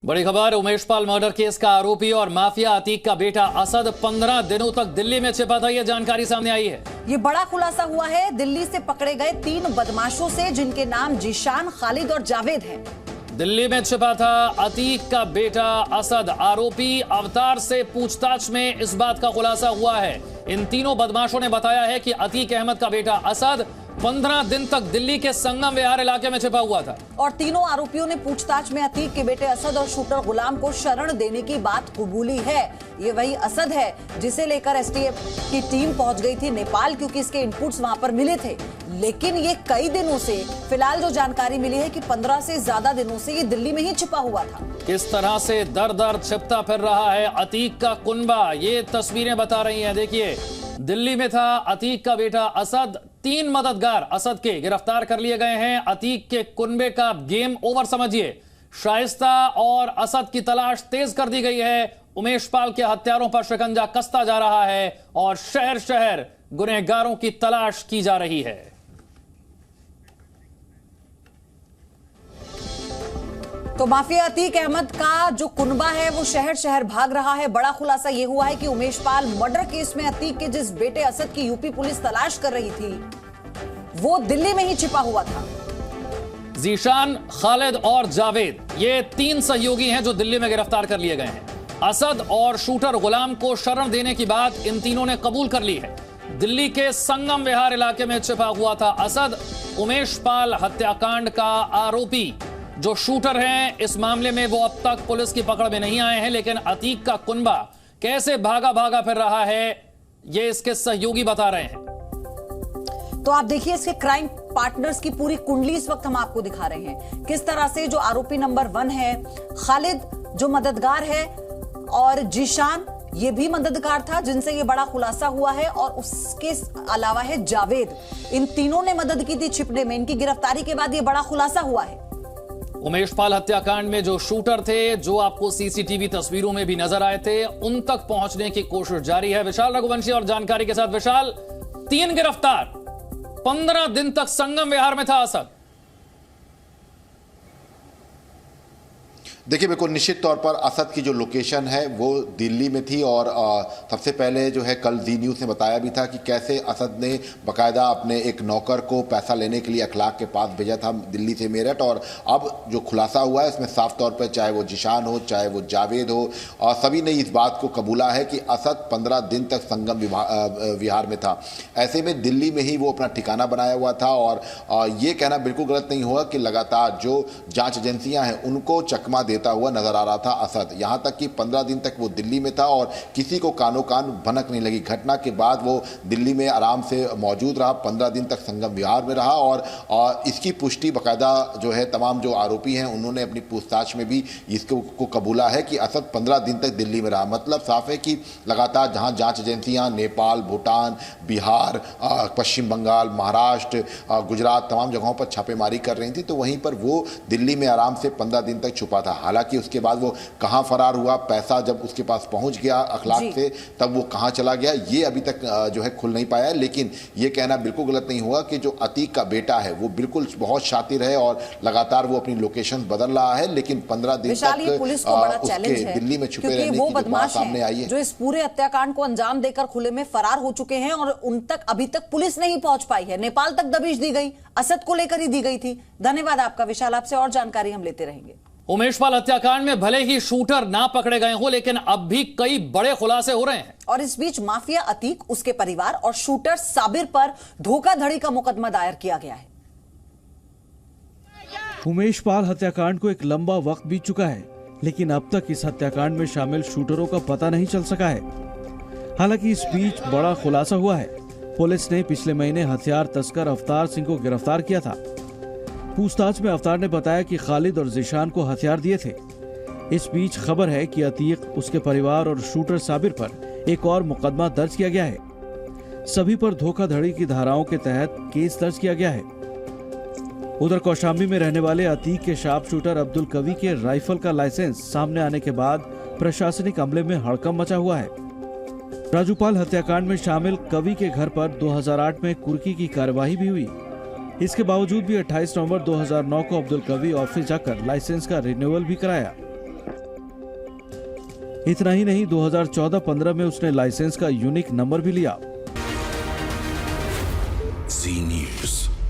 बड़ी खबर, Umesh Pal murder case का आरोपी और माफिया अतीक का बेटा असद 15 दिनों तक दिल्ली में छिपा था। यह जानकारी सामने आई है। ये बड़ा खुलासा हुआ है दिल्ली से पकड़े गए 3 बदमाशों से, जिनके नाम जीशान, खालिद और जावेद हैं। दिल्ली में छिपा था अतीक का बेटा असद। आरोपी अवतार से पूछताछ में इस बात का खुलासा हुआ है। इन तीनों बदमाशों ने बताया है कि अतीक अहमद का बेटा असद 15 दिन तक दिल्ली के संगम विहार इलाके में छिपा हुआ था। और तीनों आरोपियों ने पूछताछ में अतीक के बेटे असद और शूटर गुलाम को शरण देने की बात कबूली है। ये वही असद है जिसे लेकर एसटीएफ की टीम पहुंच गई थी नेपाल, क्योंकि इसके इनपुट्स वहां पर मिले थे। लेकिन ये कई दिनों से, फिलहाल जो जानकारी मिली है कि 15 से ज्यादा दिनों से ये दिल्ली में ही छिपा हुआ था। किस तरह से दर दर छिपता फिर रहा है अतीक का कुनबा, ये तस्वीरें बता रही हैं। देखिए, दिल्ली में था अतीक का बेटा असद। 3 मददगार असद के गिरफ्तार कर लिए गए हैं। अतीक के कुनबे का गेम ओवर समझिए। शाइस्ता और असद की तलाश तेज कर दी गई है। उमेश पाल के हत्यारों पर शिकंजा कसता जा रहा है और शहर शहर गुनहगारों की तलाश की जा रही है। तो माफिया अतीक अहमद का जो कुनबा है वो शहर शहर भाग रहा है। बड़ा खुलासा ये हुआ है कि उमेश पाल मर्डर केस में अतीक के जिस बेटे असद की यूपी पुलिस तलाश कर रही थी, वो दिल्ली में ही छिपा हुआ था। जीशान, खालिद और जावेद, ये 3 सहयोगी हैं जो दिल्ली में गिरफ्तार कर लिए गए हैं। असद और शूटर गुलाम को शरण देने की बात इन तीनों ने कबूल कर ली है। दिल्ली के संगम विहार इलाके में छिपा हुआ था असद। उमेश पाल हत्याकांड का आरोपी जो शूटर हैं, इस मामले में वो अब तक पुलिस की पकड़ में नहीं आए हैं। लेकिन अतीक का कुनबा कैसे भागा भागा फिर रहा है, ये इसके सहयोगी बता रहे हैं। तो आप देखिए, इसके क्राइम पार्टनर्स की पूरी कुंडली इस वक्त हम आपको दिखा रहे हैं। किस तरह से जो आरोपी नंबर 1 है खालिद, जो मददगार है, और जीशान, ये भी मददगार था जिनसे ये बड़ा खुलासा हुआ है। और उसके अलावा है जावेद। इन तीनों ने मदद की थी छिपने में। इनकी गिरफ्तारी के बाद ये बड़ा खुलासा हुआ है। उमेश पाल हत्याकांड में जो शूटर थे, जो आपको सीसीटीवी तस्वीरों में भी नजर आए थे, उन तक पहुंचने की कोशिश जारी है। विशाल रघुवंशी और जानकारी के साथ। विशाल, 3 गिरफ्तार, 15 दिन तक संगम विहार में था असद। देखिए, बिल्कुल निश्चित तौर पर असद की जो लोकेशन है वो दिल्ली में थी। और सबसे पहले जो है कल जी न्यूज़ ने बताया भी था कि कैसे असद ने बाकायदा अपने एक नौकर को पैसा लेने के लिए अखलाक के पास भेजा था दिल्ली से मेरठ। और अब जो खुलासा हुआ है इसमें साफ तौर पर, चाहे वो जीशान हो, चाहे वो जावेद हो, और सभी ने इस बात को कबूला है कि असद 15 दिन तक संगम विहार में था। ऐसे में दिल्ली में ही वो अपना ठिकाना बनाया हुआ था। और ये कहना बिल्कुल गलत नहीं होगा कि लगातार जो जाँच एजेंसियाँ हैं उनको चकमा देता हुआ नजर आ रहा था असद। यहां तक कि 15 दिन तक वो दिल्ली में था और किसी को कानो कान भनक नहीं लगी। घटना के बाद वो दिल्ली में आराम से मौजूद रहा, 15 दिन तक संगम विहार में रहा। और इसकी पुष्टि बाकायदा जो है तमाम जो आरोपी हैं उन्होंने अपनी पूछताछ में भी इसको कबूला है कि असद 15 दिन तक दिल्ली में रहा। मतलब साफ है कि लगातार जहां जांच एजेंसियां नेपाल, भूटान, बिहार, पश्चिम बंगाल, महाराष्ट्र, गुजरात, तमाम जगहों पर छापेमारी कर रही थी, तो वहीं पर वो दिल्ली में आराम से 15 दिन तक छुपा था। हालांकि उसके बाद वो कहां फरार हुआ, पैसा जब उसके पास पहुंच गया अखलाक से, तब वो कहां चला गया, ये अभी तक जो है खुल नहीं पाया है। लेकिन ये कहना बिल्कुल गलत नहीं हुआ कि जो अतीक का बेटा है वो बिल्कुल बहुत शातिर है और लगातार वो अपनी लोकेशन बदल रहा है। लेकिन 15 दिन तक पुलिस को बड़ा चैलेंज है, दिल्ली में छुपे रहने वो की जो बात सामने आई है, जो इस पूरे हत्याकांड को अंजाम देकर खुले में फरार हो चुके हैं और उन तक अभी तक पुलिस नहीं पहुंच पाई है। नेपाल तक दबिश दी गई, असद को लेकर ही दी गई थी। धन्यवाद आपका विशाल, आपसे और जानकारी हम लेते रहेंगे। उमेश पाल हत्याकांड में भले ही शूटर ना पकड़े गए हो, लेकिन अब भी कई बड़े खुलासे हो रहे हैं। और इस बीच माफिया अतीक, उसके परिवार और शूटर साबिर पर धोखाधड़ी का मुकदमा दायर किया गया है। उमेश पाल हत्याकांड को एक लंबा वक्त बीत चुका है, लेकिन अब तक इस हत्याकांड में शामिल शूटरों का पता नहीं चल सका है। हालांकि इस बीच बड़ा खुलासा हुआ है। पुलिस ने पिछले महीने हथियार तस्कर अवतार सिंह को गिरफ्तार किया था। पूछताछ में अवतार ने बताया कि खालिद और जीशान को हथियार दिए थे। इस बीच खबर है कि अतीक, उसके परिवार और शूटर साबिर पर एक और मुकदमा दर्ज किया गया है। सभी पर धोखाधड़ी की धाराओं के तहत केस दर्ज किया गया है। उधर कौशाम्बी में रहने वाले अतीक के शार्प शूटर अब्दुल कवी के राइफल का लाइसेंस सामने आने के बाद प्रशासनिक अमले में हड़कंप मचा हुआ है। राजूपाल हत्याकांड में शामिल कवी के घर पर 2008 में कुर्की की कार्यवाही भी हुई। इसके बावजूद भी 28 नवंबर 2009 को अब्दुल कवी ऑफिस जाकर लाइसेंस का रिन्यूअल भी कराया। इतना ही नहीं, 2014-15 में उसने लाइसेंस का यूनिक नंबर भी लिया। Zee News.